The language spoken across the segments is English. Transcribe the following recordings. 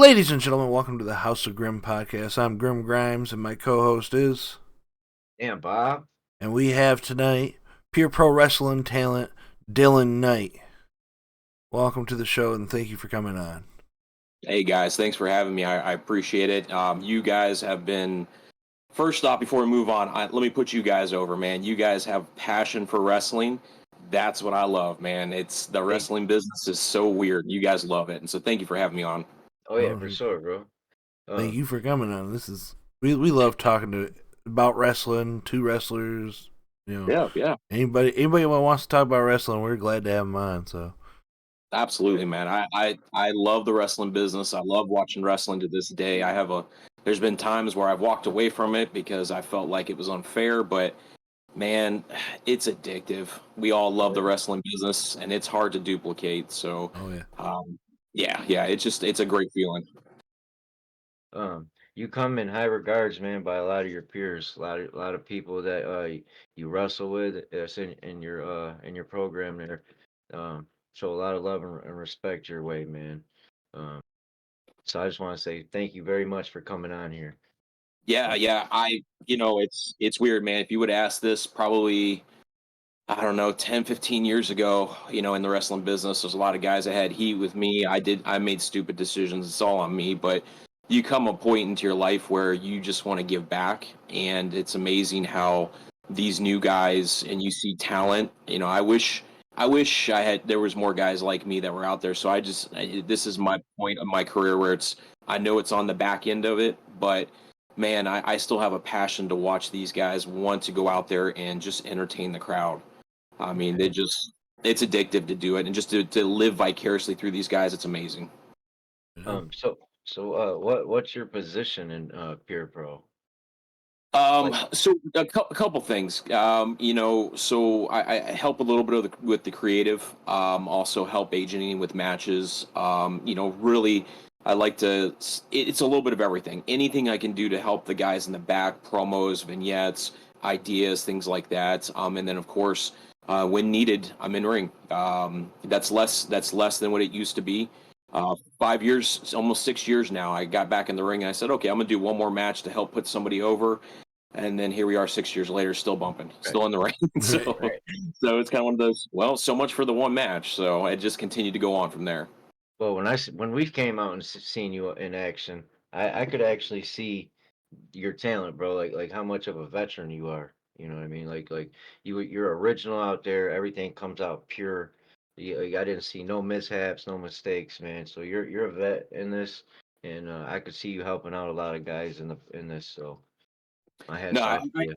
Ladies and gentlemen, welcome to the House of Grim podcast. I'm Grim Grimes, and my co-host is, Damn, Bob. and we have tonight Pure Pro Wrestling talent Dylan Knight. Welcome to the show, and thank you for coming on. Hey guys, thanks for having me. I appreciate it. You guys have been. First off, before we move on, let me put you guys over, man. You guys have passion for wrestling. That's what I love, man. It's the wrestling business is so weird. You guys love it, and so thank you for having me on. Oh yeah, for sure, bro. Thank you for coming on. This is we love talking about wrestling, two wrestlers. Yeah. Anybody who wants to talk about wrestling, we're glad to have them on. So. Absolutely, man. I love the wrestling business. I love watching wrestling to this day. There's been times where I've walked away from it because I felt like it was unfair, but man, it's addictive. We all love the wrestling business, and it's hard to duplicate. So, yeah, it's a great feeling. You come in high regards, man, by a lot of your peers, a lot of people that you wrestle with that's in your program there. Show a lot of love and respect your way, man. Um, so I just want to say thank you very much for coming on here. Yeah. It's weird, man. If you would ask this probably, I don't know, 10, 15 years ago, in the wrestling business, there's a lot of guys that had heat with me. I made stupid decisions. It's all on me, but you come a point into your life where you just want to give back. And it's amazing how these new guys and you see talent, I wish there was more guys like me that were out there. So this is my point of my career where I know it's on the back end of it, but man, I still have a passion to watch these guys want to go out there and just entertain the crowd. I mean, it's addictive to do it, and just to live vicariously through these guys, it's amazing. What's your position in Pure Pro? So a couple things. So I help a little bit with the creative. Also help agenting with matches. Really, I like to. It's a little bit of everything. Anything I can do to help the guys in the back, promos, vignettes, ideas, things like that. And then of course, when needed, I'm in ring. That's less. That's less than what it used to be. 5 years, almost 6 years now. I got back in the ring and I said, okay, I'm gonna do one more match to help put somebody over. And then here we are 6 years later, still bumping, still in the ring. So it's kind of one of those. Well, so much for the one match. So I just continued to go on from there. Well, when we came out and seen you in action, I could actually see your talent, bro. Like how much of a veteran you are. You know what I mean? Like you're original out there. Everything comes out pure. I didn't see no mishaps, no mistakes, man. So you're a vet in this, and I could see you helping out a lot of guys in this. So my No, hats off to you.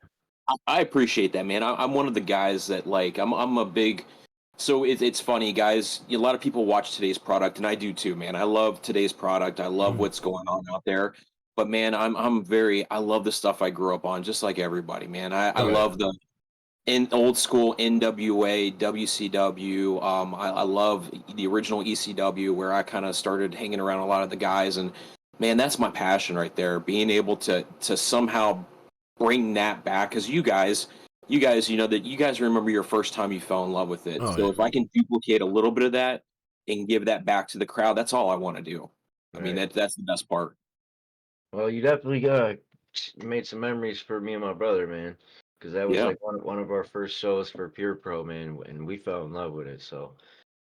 I appreciate that, man. I'm one of the guys that like I'm a big. So it's funny, guys. A lot of people watch today's product, and I do too, man. I love today's product. I love what's going on out there. But man, I love the stuff I grew up on, just like everybody, man. I love the in old school NWA, WCW. I love the original ECW, where I kind of started hanging around a lot of the guys, and man, that's my passion right there. Being able to somehow bring that back, because you guys, that you guys remember your first time you fell in love with it. So if I can duplicate a little bit of that and give that back to the crowd, that's all I want to do. I mean, that's the best part. Well, you definitely made some memories for me and my brother, man. Because that was Yeah. like one of our first shows for Pure Pro, man, and we fell in love with it. So,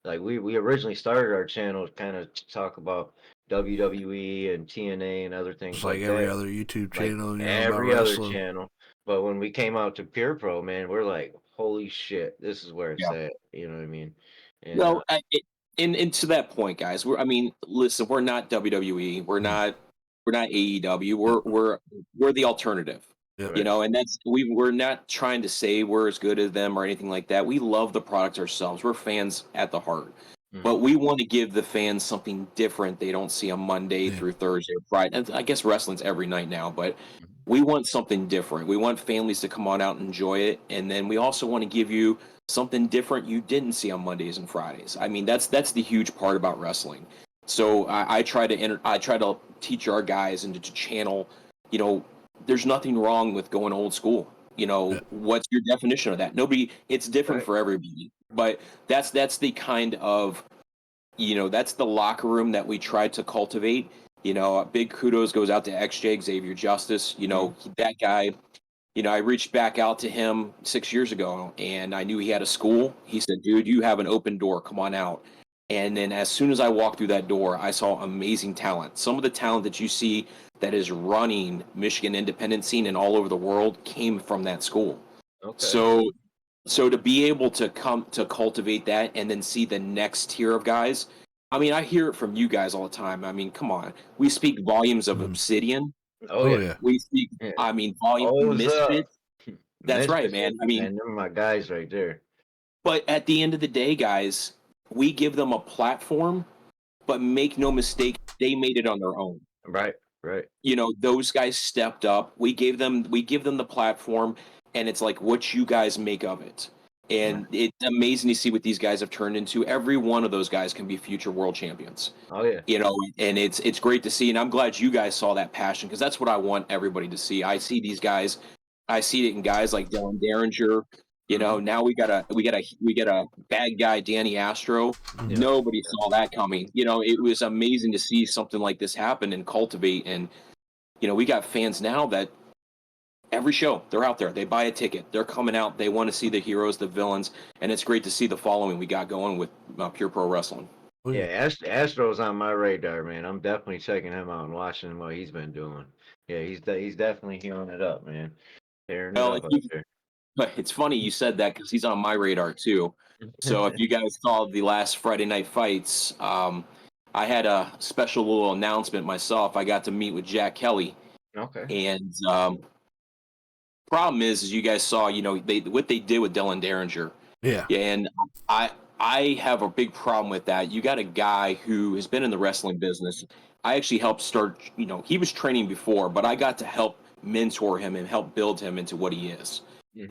like we originally started our channel to kind of talk about WWE and TNA and other things Just like like every that, other YouTube like channel, about every other wrestling. channel. But when we came out to Pure Pro, man, we're like, holy shit, this is where it's Yeah. at. You know what I mean? And No, and to that point, guys, I mean, listen, we're not WWE, we're not AEW, we're the alternative, Yep. and we're not trying to say we're as good as them or anything like that. We love the product ourselves. We're fans at the heart, but we want to give the fans something different they don't see on Monday through Thursday or Friday. And I guess wrestling's every night now, but we want something different. We want families to come on out and enjoy it, and then we also want to give you something different you didn't see on Mondays and Fridays. I mean, that's the huge part about wrestling. So I try to teach our guys and to channel. There's nothing wrong with going old school. What's your definition of that? Nobody. It's different for everybody, but that's the kind of that's the locker room that we try to cultivate. You know, big kudos goes out to XJ Xavier Justice. You know, that guy. You know, I reached back out to him 6 years ago, and I knew he had a school. He said, "Dude, you have an open door. Come on out." And then as soon as I walked through that door, I saw amazing talent. Some of the talent that you see that is running Michigan independent scene and all over the world came from that school. Okay. So to be able to come to cultivate that and then see the next tier of guys, I mean, I hear it from you guys all the time. I mean, come on. We speak volumes of Obsidian. Oh, yeah. We speak, Yeah. I mean, volume O's up. Misfits. That's right, man. I mean, and them are my guys right there. but at the end of the day, guys, we give them a platform, but make no mistake, they made it on their own. Right. You know, those guys stepped up. We give them the platform, and it's like what you guys make of it. And it's amazing to see what these guys have turned into. Every one of those guys can be future world champions. Oh, yeah. You know, and it's great to see. And I'm glad you guys saw that passion, because that's what I want everybody to see. I see these guys. I see it in guys like Dylan Derringer. You know, now we got a bad guy, Danny Astro. Yeah. Nobody saw that coming. You know, it was amazing to see something like this happen and cultivate. And you know, we got fans now that every show they're out there. They buy a ticket. They're coming out. They want to see the heroes, the villains, and it's great to see the following we got going with Pure Pro Wrestling. Yeah, Astro's on my radar, man. I'm definitely checking him out and watching what he's been doing. Yeah, he's definitely healing it up, man. Tearing it up out there. But it's funny you said that, because he's on my radar too. So if you guys saw the last Friday night fights, I had a special little announcement myself. I got to meet with Jack Kelly. Okay. And problem is you guys saw, you know, what they did with Dylan Derringer. Yeah. And I have a big problem with that. You got a guy who has been in the wrestling business. I actually helped start, you know, he was training before, but I got to help mentor him and help build him into what he is.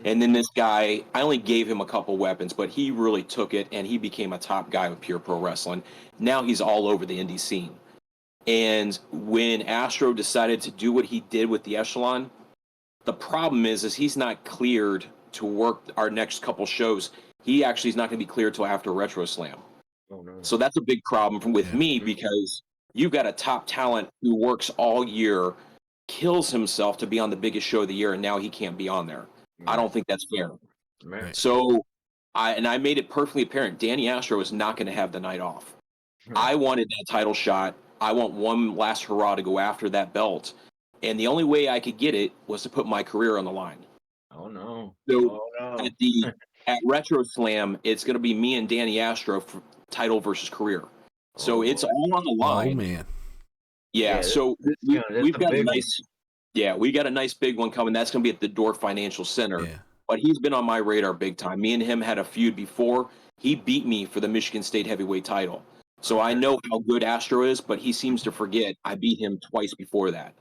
And then this guy, I only gave him a couple weapons, but he really took it and he became a top guy with Pure Pro Wrestling. Now he's all over the indie scene. And when Astro decided to do what he did with the Echelon, the problem is he's not cleared to work our next couple shows. He actually is not going to be cleared till after Retro Slam. Oh, no. So that's a big problem with me, because you've got a top talent who works all year, kills himself to be on the biggest show of the year, and now he can't be on there. I don't think that's fair. Right. So I made it perfectly apparent Danny Astro is not going to have the night off. I wanted that title shot. I want one last hurrah to go after that belt. And the only way I could get it was to put my career on the line. Oh, no. So at Retro Slam, it's going to be me and Danny Astro for title versus career. So it's all on the line. Oh, man. Yeah, so we've got a nice... Yeah, we got a nice big one coming. That's going to be at the Door Financial Center. Yeah. But he's been on my radar big time. Me and him had a feud before. He beat me for the Michigan State heavyweight title. So I know how good Astro is, but he seems to forget I beat him twice before that.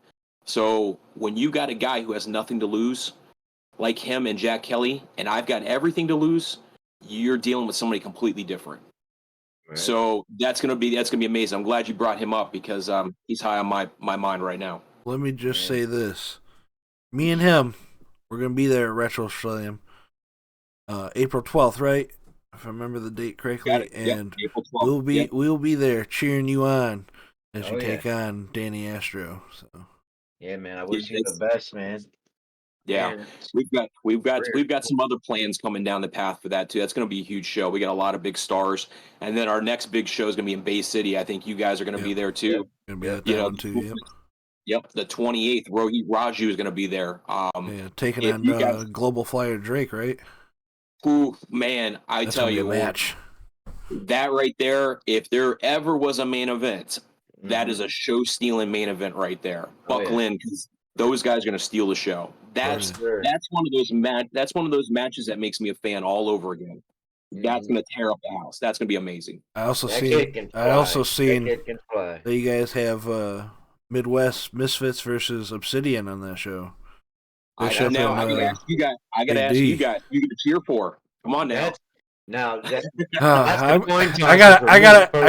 So when you got a guy who has nothing to lose, like him and Jack Kelly, and I've got everything to lose, you're dealing with somebody completely different. Right. So that's gonna be amazing. I'm glad you brought him up, because he's high on my mind right now. Let me just say this. Me and him, we're going to be there at Retro Slam April 12th, right? If I remember the date correctly. And April 12th. we'll be there cheering you on as you take on Danny Astro. So. Yeah, man, I wish you the best, man. Yeah, man. We've got some other plans coming down the path for that too. That's going to be a huge show. We got a lot of big stars, and then our next big show is going to be in Bay City. I think you guys are going to be there too. Going to be at that one too. Yep, the 28th, Rohit Raju is going to be there. Taking on Global Flyer Drake, right? Who, man, that's tell you, match. That right there, if there ever was a main event, that is a show-stealing main event right there. Buckle in, because those guys are going to steal the show. That's one of those matches that makes me a fan all over again. That's going to tear up the house. That's going to be amazing. I also seen that you guys have Midwest Misfits versus Obsidian on that show. I got to ask you guys. You got to cheer for. Come on now. I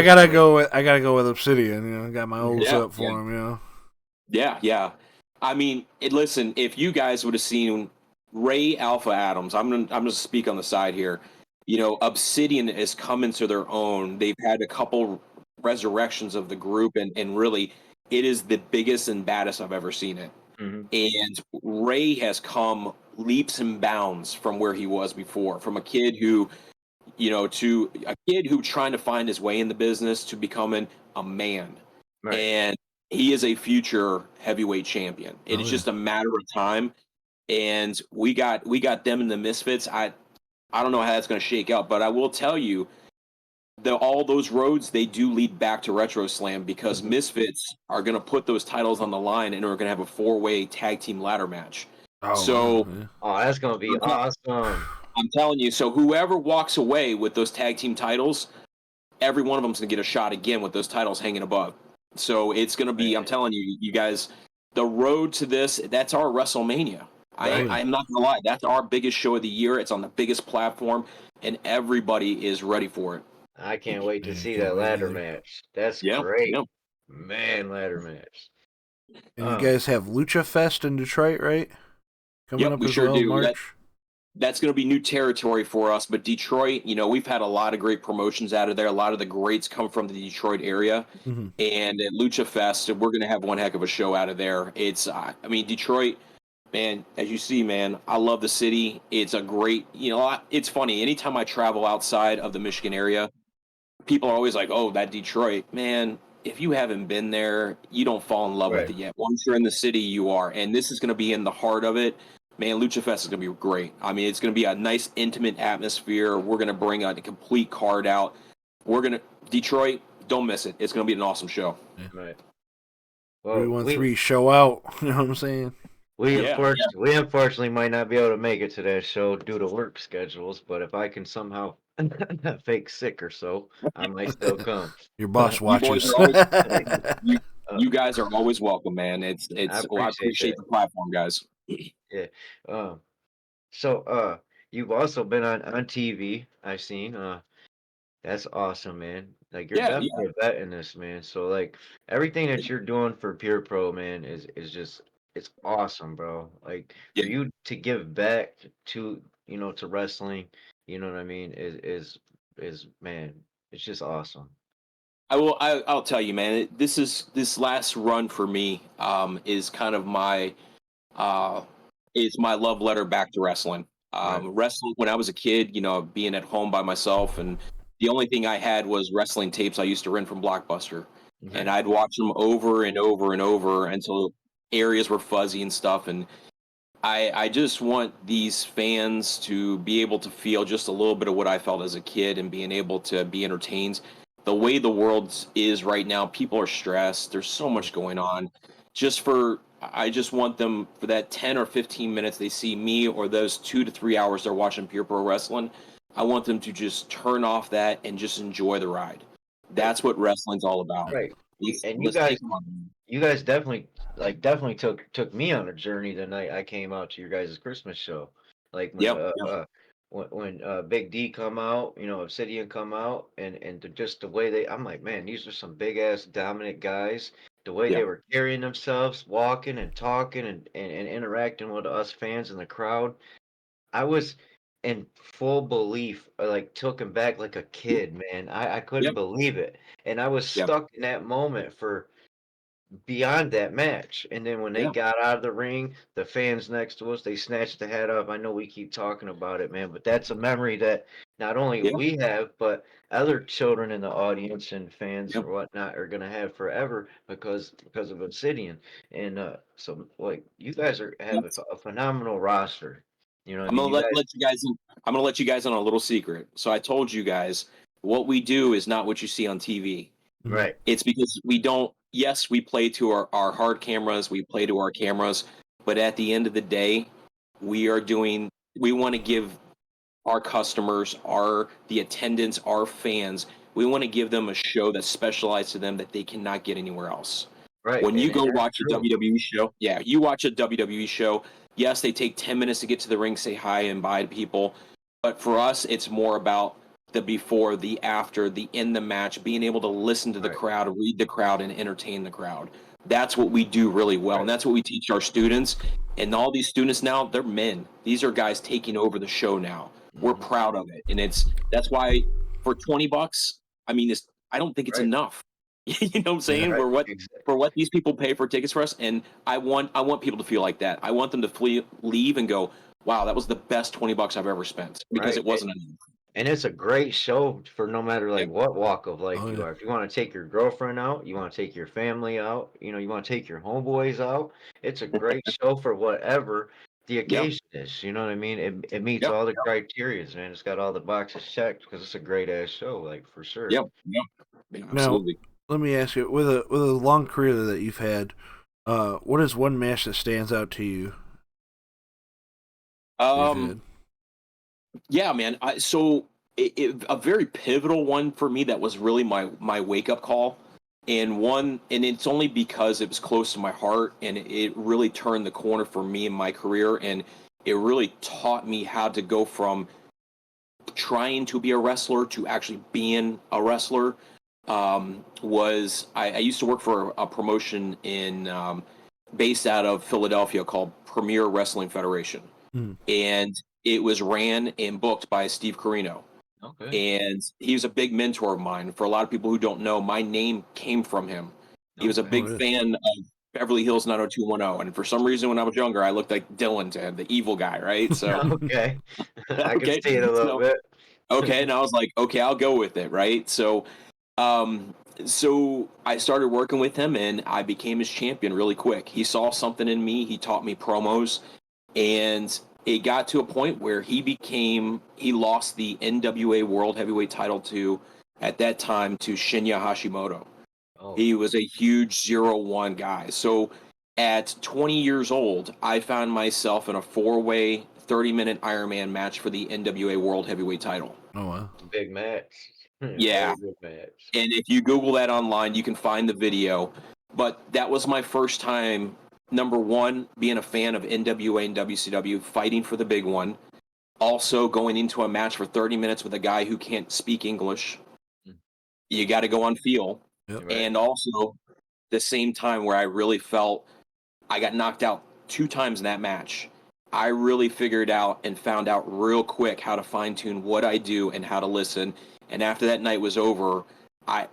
gotta go with Obsidian. You know, I got my hopes up for him. You know. Yeah. I mean, listen. If you guys would have seen Ray Alpha Adams, I'm gonna speak on the side here. You know, Obsidian is coming to their own. They've had a couple resurrections of the group, and really, it is the biggest and baddest I've ever seen it. Mhm. And Ray has come leaps and bounds from where he was before, from a kid who, to a kid who trying to find his way in the business to becoming a man. Right. And he is a future heavyweight champion. It is yeah. just a matter of time. And we got them in the Misfits. I don't know how that's going to shake out, but I will tell you, all those roads, they do lead back to Retro Slam, because Misfits are going to put those titles on the line, and we're going to have a 4-way tag team ladder match. Oh, So wow, yeah. Oh, that's gonna be awesome. I'm telling you, so whoever walks away with those tag team titles, every one of them's going to get a shot again with those titles hanging above. So it's going to be, I'm telling you, you guys, the road to this, that's our WrestleMania. Right. I'm not going to lie. That's our biggest show of the year. It's on the biggest platform, and everybody is ready for it. I can't wait to Yeah, see can't that wait ladder either. match. That's Yeah, great. yeah. Man, ladder match. And you guys have Lucha Fest in Detroit, right? Coming Yep, up we as sure well, do. March. That's going to be new territory for us. But Detroit, we've had a lot of great promotions out of there. A lot of the greats come from the Detroit area. Mhm. And at Lucha Fest, we're going to have one heck of a show out of there. It's, Detroit, man, as you see, man, I love the city. It's a great, it's funny. Anytime I travel outside of the Michigan area, people are always like, oh, that Detroit. Man, if you haven't been there, you don't fall in love with Right. it yet. Once you're in the city, you are. And this is going to be in the heart of it. Man, Lucha Fest is going to be great. I mean, it's going to be a nice, intimate atmosphere. We're going to bring a complete card out. Detroit, don't miss it. It's going to be an awesome show. Right. 313 show out. You know what I'm saying? We Yeah, unfortunately might not be able to make it to that show due to work schedules, but if I can somehow fake sick or so, I might still come. Your boss You boys watches. are always, you guys are always welcome, man. I appreciate appreciate that. the platform, guys. Yeah. So you've also been on TV, I've seen. That's awesome, man. Like you're Yeah, definitely a vet in this, man. So like everything that you're doing for Pure Pro, man, is just it's awesome, bro. Like yeah. for you to give back to to wrestling, you know what I mean, is man, it's just awesome. I'll tell you, man. This last run for me is kind of my is my love letter back to wrestling. Right. Wrestling when I was a kid, being at home by myself, and the only thing I had was wrestling tapes I used to rent from Blockbuster, and Right. I'd watch them over and over and over until areas were fuzzy and stuff. And I just want these fans to be able to feel just a little bit of what I felt as a kid and being able to be entertained. The way the world is right now, people are stressed. There's so much going on. I just want them for that 10 or 15 minutes they see me, or those 2 to 3 hours they're watching Pure Pro Wrestling. I want them to just turn off that and just enjoy the ride. That's what wrestling's all about. Right. You Let's take them on. you guys definitely took me on a journey the night I came out to your guys' Christmas show. Like when Yep. Big D come out, Obsidian come out, and just the way I'm like, man, these are some big ass dominant guys. The way they Yeah. were carrying themselves, walking and talking and interacting with us fans in the crowd, I was in full belief, like took back like a kid, man. I couldn't Yep. believe it, and I was Yep. stuck in that moment for beyond that match. And then when they Yeah. got out of the ring, the fans next to us, they snatched the hat off. I know we keep talking about it, man, but that's a memory that not only Yeah. we have, but other children in the audience and fans Yep. or whatnot are gonna have forever because of Obsidian. And so like you guys have Yep. a phenomenal roster. You know what I I'm mean? gonna You guys, let you guys in. I'm gonna let you guys in on a little secret. So I told you guys what we do is not what you see on TV. right? It's because we don't. Yes, we play to our hard cameras. We play to our cameras, but at the end of the day, we want to give our customers, the attendants, our fans. We want to give them a show that's specialized to them that they cannot get anywhere else. Right, When man. you go That's watch a true. WWE show, yeah, you watch a WWE show. Yes, they take 10 minutes to get to the ring, say hi, and bye to people. But for us, it's more about the before, the after, the in the match, being able to listen to the Right. crowd, read the crowd, and entertain the crowd. That's what we do really well, Right. and that's what we teach our students. And all these students now, they're men. These are guys taking over the show now. We're Mhm. proud of it, and that's why for $20, I mean, I don't think it's Right. enough. You know what I'm saying? Right. For what these people pay for tickets for us, and I want people to feel like that. I want them to leave and go, wow, that was the best $20 I've ever spent, because Right. it wasn't enough. And it's a great show for no matter like Yep. what walk of life Oh, you yeah. are. If you want to take your girlfriend out, you want to take your family out, you know, you want to take your homeboys out. It's a great show for whatever the Yep. occasion is. You know what I mean? It meets Yep. all the criterias, man. It's got all the boxes checked because it's a great ass show, like for sure. Yep. Yep. Yeah, Now, absolutely. let me ask you, with a long career that you've had, what is one match that stands out to you? Yeah, man. So a very pivotal one for me that was really my wake up call, and it's only because it was close to my heart, and it really turned the corner for me in my career, and it really taught me how to go from trying to be a wrestler to actually being a wrestler. Was I used to work for a promotion based out of Philadelphia called Premier Wrestling Federation, and it was ran and booked by Steve Corino. Okay. And he was a big mentor of mine. For a lot of people who don't know, my name came from him. He was a Okay. big fan of Beverly Hills 90210, and for some reason, when I was younger, I looked like Dylan to him, the evil guy, right? So Okay. I can okay, see it a little so bit. okay, and I was like, okay, I'll go with it, right? So I started working with him, and I became his champion really quick. He saw something in me. He taught me promos, and it got to a point where he lost the NWA World Heavyweight title at that time, to Shinya Hashimoto. Oh, He was a huge 0-1 guy. So at 20 years old, I found myself in a 4-way, 30-minute Ironman match for the NWA World Heavyweight title. Oh, wow. big match. Yeah. Very good match. And if you Google that online, you can find the video. But that was my first time, number one, being a fan of NWA and WCW, fighting for the big one. Also going into a match for 30 minutes with a guy who can't speak English. You got to go on feel. Yep. Right. And also the same time where I really felt I got knocked out 2 times in that match. I really figured out and found out real quick how to fine tune what I do and how to listen. And after that night was over,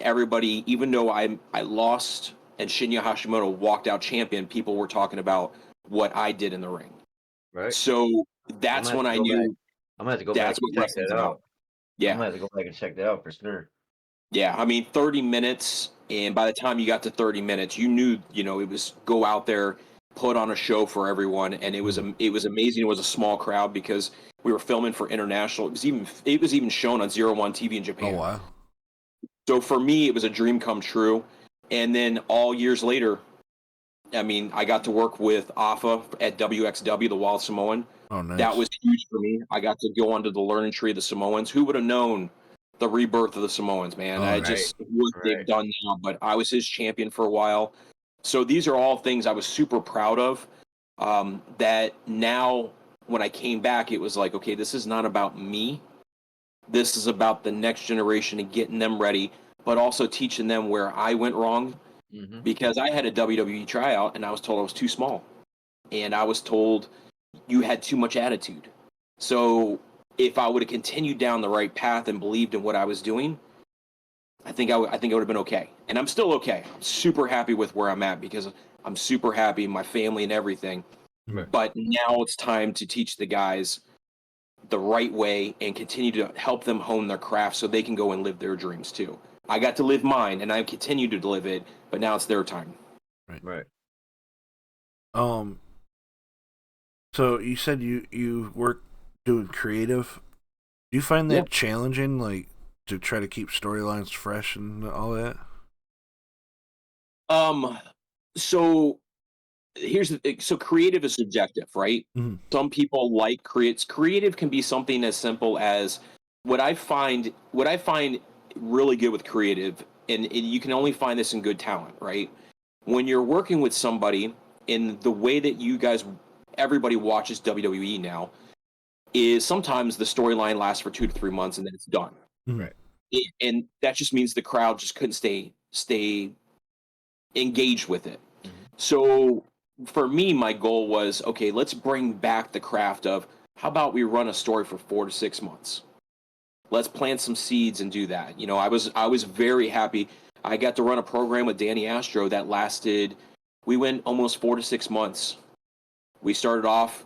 everybody, even though I lost and Shinya Hashimoto walked out champion, people were talking about what I did in the ring. Right. So that's when I knew I'm gonna have to go back that's what and check wrestling's that about. out. Yeah. I'm gonna have to go back and check that out for sure. Yeah, I mean 30 minutes, and by the time you got to 30 minutes, you knew, it was go out there, put on a show for everyone, and it was amazing. It was a small crowd because we were filming for international. It was even shown on 01 TV in Japan. Oh, wow. So for me, it was a dream come true. And then all years later, I mean, I got to work with Afa at WXW, the Wild Samoan. Oh, nice. That was huge for me. I got to go onto the learning tree of the Samoans. Who would have known the rebirth of the Samoans, man? Oh, Just what they've done now. But I was his champion for a while. So these are all things I was super proud of. That now, when I came back, it was like, okay, this is not about me. This is about the next generation and getting them ready, but also teaching them where I went wrong. Because I had a WWE tryout and I was told I was too small. And I was told you had too much attitude. So if I would have continued down the right path and believed in what I was doing, I think I would have been okay. And I'm still okay. I'm super happy with where I'm at because I'm super happy, my family and everything. Right. But now it's time to teach the guys the right way and continue to help them hone their craft so they can go and live their dreams too. I got to live mine and I continue to live it, but now it's their time. Right. So you said you work doing creative. Do you find that challenging, like to try to keep storylines fresh and all that? So so creative is subjective, right? Some people like creative can be something as simple as what I find really good with creative, and you can only find this in good talent, right? When you're working with somebody in the way that everybody watches WWE now, is sometimes the storyline lasts for 2 to 3 months and then it's done. Right. And that just means the crowd just couldn't stay engaged with it. So for me, my goal was, okay, let's bring back the craft of how about we run a story for 4 to 6 months? Let's plant some seeds and do that. I was very happy. I got to run a program with Danny Astro that lasted, we went almost 4 to 6 months. We started off,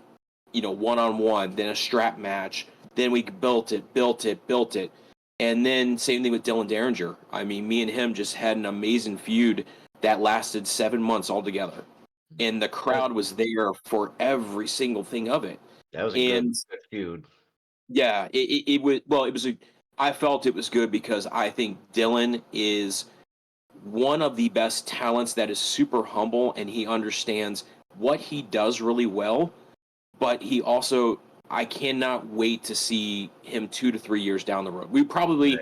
one-on-one, then a strap match. Then we built it. And then same thing with Dylan Derringer. I mean, me and him just had an amazing feud that lasted 7 months altogether. And the crowd was there for every single thing of it. That was a good feud. Yeah, I felt it was good because I think Dylan is one of the best talents that is super humble, and he understands what he does really well, but he also, I cannot wait to see him 2 to 3 years down the road. We probably,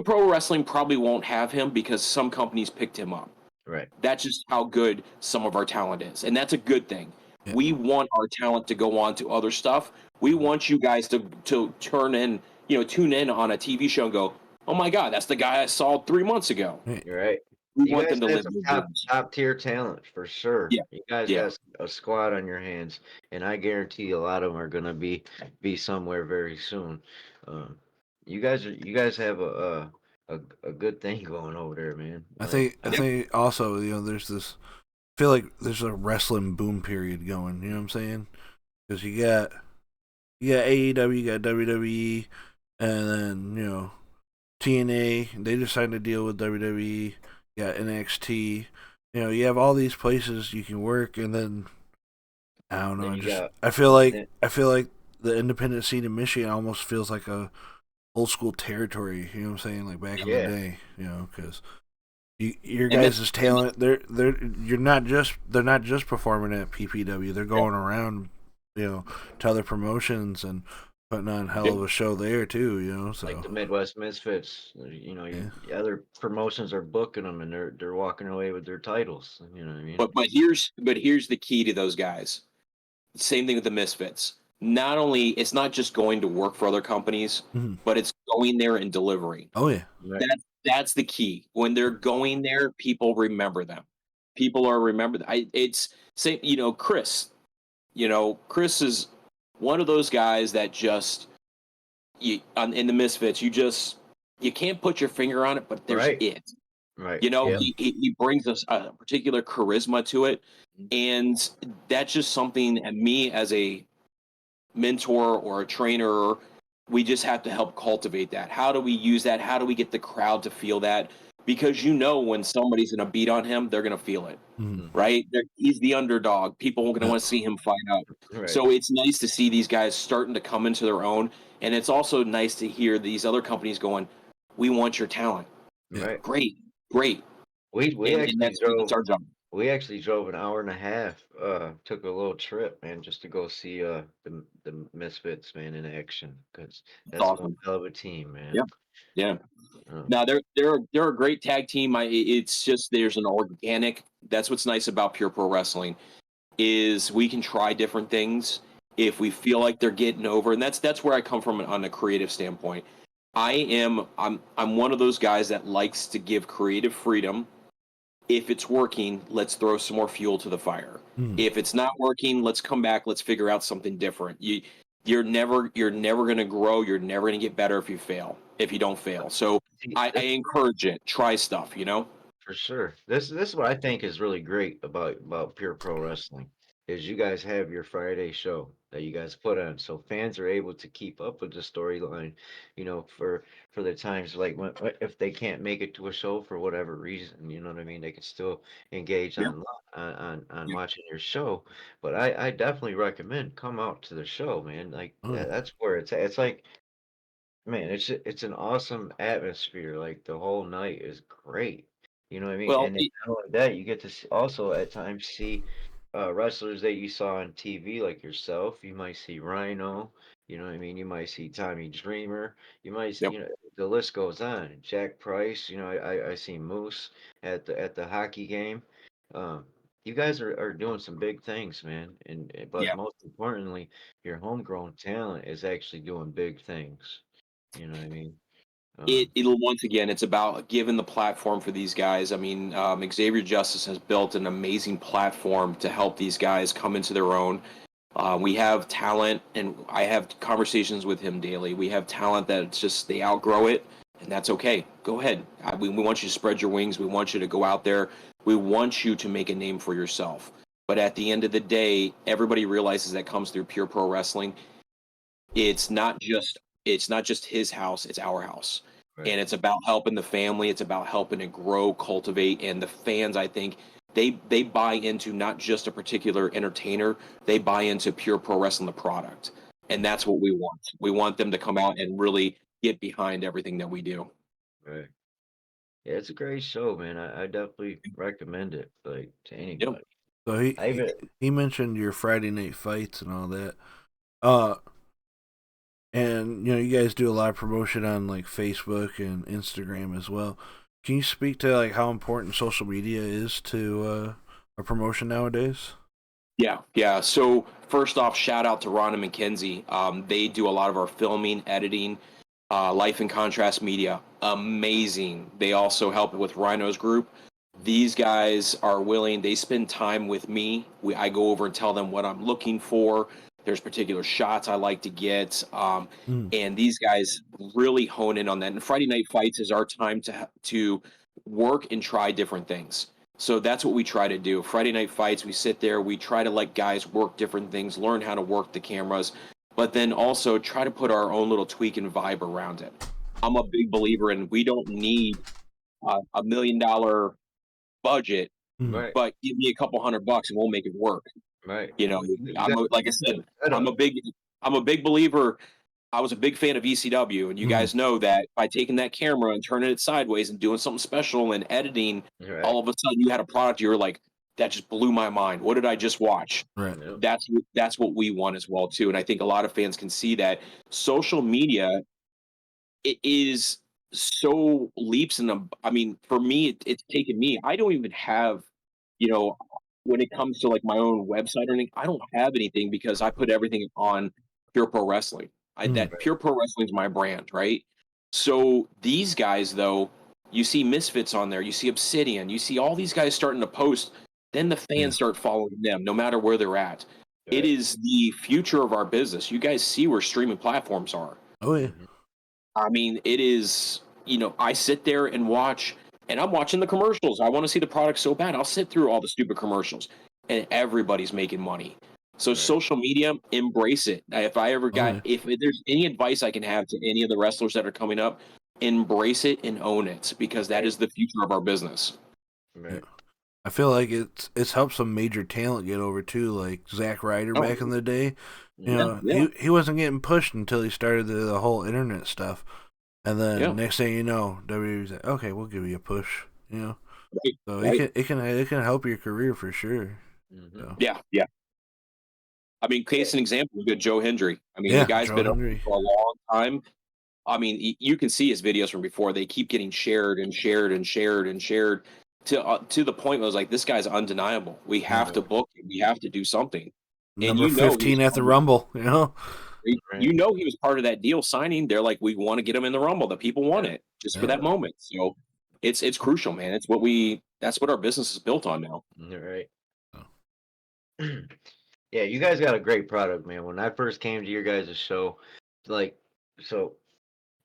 pro wrestling probably won't have him because some companies picked him up. Right. That's just how good some of our talent is, and that's a good thing. Yeah. We want our talent to go on to other stuff. We want you guys to tune in on a TV show and go, oh my God, that's the guy I saw 3 months ago. You're right. We want them to live top tier talent for sure. Yeah. You guys got a squad on your hands, and I guarantee a lot of them are gonna be somewhere very soon. You guys have a good thing going over there, man. I think also, there's this, I feel like there's a wrestling boom period going, you know what I'm saying? Because you got AEW, you got WWE, and then, TNA, they just signed a deal with WWE, you got NXT, you have all these places you can work, and then, I don't know, I feel like the independent scene in Michigan almost feels like a old school territory, you know what I'm saying, like back in the day, because your guys' talent, they're not just performing at PPW, they're going around, to other promotions and putting on hell of a show there too, so like the Midwest Misfits, other promotions are booking them and they're walking away with their titles, you know what I mean? But here's the key to those guys. Same thing with the Misfits. Not only, it's not just going to work for other companies, but it's going there and delivering. Oh yeah, that's the key. When they're going there, people remember them. People are remembered. It's same. Chris. Chris is one of those guys that just in the Misfits. You can't put your finger on it, but there's it. Right. He brings us a particular charisma to it, and that's just something. And me as a mentor or a trainer, we just have to help cultivate that. How do we use that? How do we get the crowd to feel that? Because when somebody's going to beat on him, they're going to feel it, right? He's the underdog. People are going to want to see him fight out. Right. So it's nice to see these guys starting to come into their own, and it's also nice to hear these other companies going, "We want your talent." Right. Great. That's our job. We actually drove an hour and a half. Took a little trip, man, just to go see the Misfits, man, in action. Because that's awesome. One hell of a team, man. Yeah. Now they're a great tag team. It's just there's an organic. That's what's nice about Pure Pro Wrestling, is we can try different things if we feel like they're getting over, and that's where I come from on a creative standpoint. I'm one of those guys that likes to give creative freedom. If it's working, let's throw some more fuel to the fire. If it's not working, let's come back. Let's figure out something different. You're never going to grow. You're never going to get better if you don't fail. So I encourage it. Try stuff, For sure. This is what I think is really great about Pure Pro Wrestling, is you guys have your Friday show that you guys put on, so fans are able to keep up with the storyline, for the times like if they can't make it to a show for whatever reason, you know what I mean, they can still engage on watching your show. But I definitely recommend come out to the show, man. Like that's where it's at. It's like, man, it's an awesome atmosphere. Like the whole night is great. You know what I mean? Well, and not only that, you get to also at times see wrestlers that you saw on TV, like yourself. You might see Rhino. You know what I mean? You might see Tommy Dreamer. You might see, the list goes on. Jack Price. I see Moose at the hockey game. You guys are doing some big things, man. But most importantly, your homegrown talent is actually doing big things. You know what I mean? It'll once again, it's about giving the platform for these guys. I mean, Xavier Justice has built an amazing platform to help these guys come into their own. We have talent, and I have conversations with him daily. We have talent that it's just they outgrow it, and that's okay. Go ahead. We want you to spread your wings. We want you to go out there. We want you to make a name for yourself. But at the end of the day, everybody realizes that comes through Pure Pro Wrestling. It's not just his house, it's our house. Right. And it's about helping the family, it's about helping to grow, cultivate, and the fans, I think, they buy into not just a particular entertainer, they buy into Pure Pro Wrestling, the product. And that's what we want. We want them to come out and really get behind everything that we do. Right. Yeah, it's a great show, man. I definitely recommend it, like, to anybody. So I even he mentioned your Friday night fights and all that. Uh, and you guys do a lot of promotion on like Facebook and Instagram as well. Can you speak to like how important social media is to a promotion nowadays? Yeah. So first off, shout out to Ron and McKenzie. They do a lot of our filming, editing, Life in Contrast Media. Amazing. They also help with Rhino's group. These guys are willing. They spend time with me. I go over and tell them what I'm looking for. There's particular shots I like to get, and these guys really hone in on that. And Friday Night Fights is our time to work and try different things. So that's what we try to do. Friday Night Fights, we sit there, we try to let guys work different things, learn how to work the cameras, but then also try to put our own little tweak and vibe around it. I'm a big believer in we don't need $1 million budget, right, but give me a couple $100 and we'll make it work. right. Like I said, I'm a big believer. I was a big fan of ECW, and you guys know that by taking that camera and turning it sideways and doing something special and editing, Right. all of a sudden you had a product you were like, that just blew my mind. What did I just watch? Right. Yep. That's what we want as well too. And I think a lot of fans can see that social media, it is so leaps in them. I mean, for me, it's taken me. I don't even have, you know, when it comes to like my own website or anything, I don't have anything because I put everything on Pure Pro Wrestling. That Pure Pro Wrestling is my brand, right? So these guys, though, you see Misfits on there, you see Obsidian, you see all these guys starting to post. Then the fans start following them, no matter where they're at. Right. It is the future of our business. You guys see where streaming platforms are. Oh yeah. I mean, it is, I sit there and watch, and I'm watching the commercials. I want to see the product so bad. I'll sit through all the stupid commercials, and everybody's making money. So Right. social media, embrace it. If I ever got, if there's any advice I can have to any of the wrestlers that are coming up, embrace it and own it because that is the future of our business. Right. I feel like it's helped some major talent get over too, like Zack Ryder back in the day. He wasn't getting pushed until he started the whole internet stuff, and then next thing you know, WWE's like, okay, we'll give you a push. So it can help your career for sure. So. Yeah. I mean, case an example, we got Joe Hendry. I mean, the guy's been up for a long time. I mean, you can see his videos from before. They keep getting shared and shared and shared and shared to the point where I was like, this guy's undeniable. We have to book him. We have to do something. Number 15 at the Rumble, You know he was part of that deal signing. They're like, we want to get him in the Rumble. The people want it just for that moment. So it's crucial, man. It's that's what our business is built on now. Right. Yeah, you guys got a great product, man. When I first came to your guys' show, so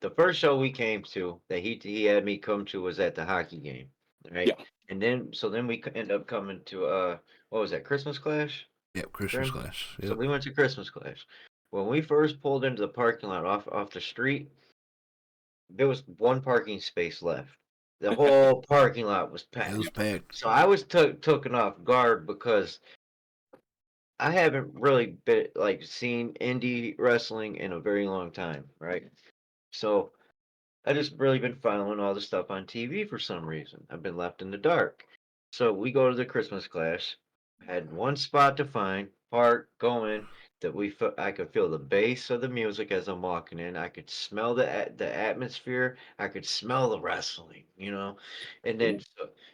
the first show we came to that he had me come to was at the hockey game, right? Yeah. And then we end up coming to what was that, Christmas Clash? Yep, Christmas Clash. Yep. So we went to Christmas Clash. When we first pulled into the parking lot off the street, there was one parking space left. The whole parking lot was packed. It was packed. So I was taken off guard because I haven't really been seen indie wrestling in a very long time, right? So I just really been following all the stuff on TV for some reason. I've been left in the dark. So we go to the Christmas Clash. Had one spot to find, park, go in. I could feel the bass of the music as I'm walking in. I could smell the atmosphere. I could smell the wrestling, And then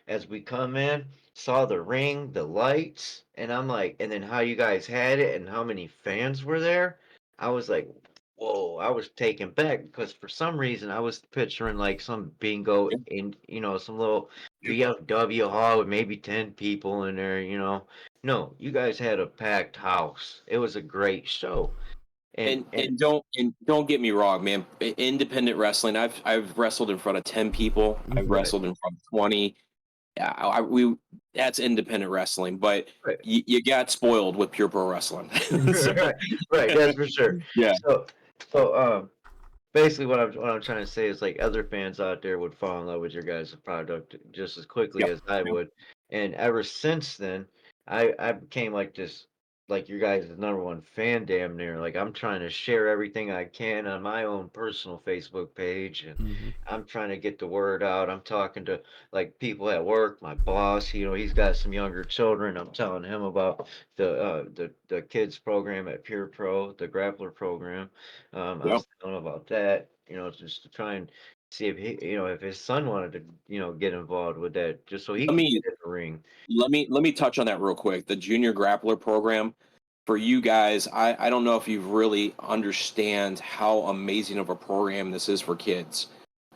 as we come in, saw the ring, the lights, and I'm like, and then how you guys had it and how many fans were there. I was like, whoa, I was taken back because for some reason I was picturing like some bingo in, some little VFW hall with maybe 10 people in there, No, you guys had a packed house. It was a great show. And don't get me wrong, man. Independent wrestling. I've wrestled in front of 10 people. I've Mhm. Right. wrestled in front of 20. Yeah, we that's independent wrestling, but Right. you got spoiled with pure pro wrestling. So, Right, that's for sure. yeah, So so basically what I'm trying to say is like other fans out there would fall in love with your guys' product just as quickly yep, as I yep. would. And ever since then, I became like this, like your guys' number one fan damn near. Like I'm trying to share everything I can on my own personal Facebook page, and Mhm. I'm trying to get the word out. I'm talking to like people at work, my boss, he's got some younger children. I'm telling him about the kids program at Pure Pro, the grappler program. I Yep. was telling him about that, just to try and see if if his son wanted to, get involved with that, just so he Let can me get in the ring. let me touch on that real quick. The junior grappler program for you guys, I don't know if you really understand how amazing of a program this is for kids.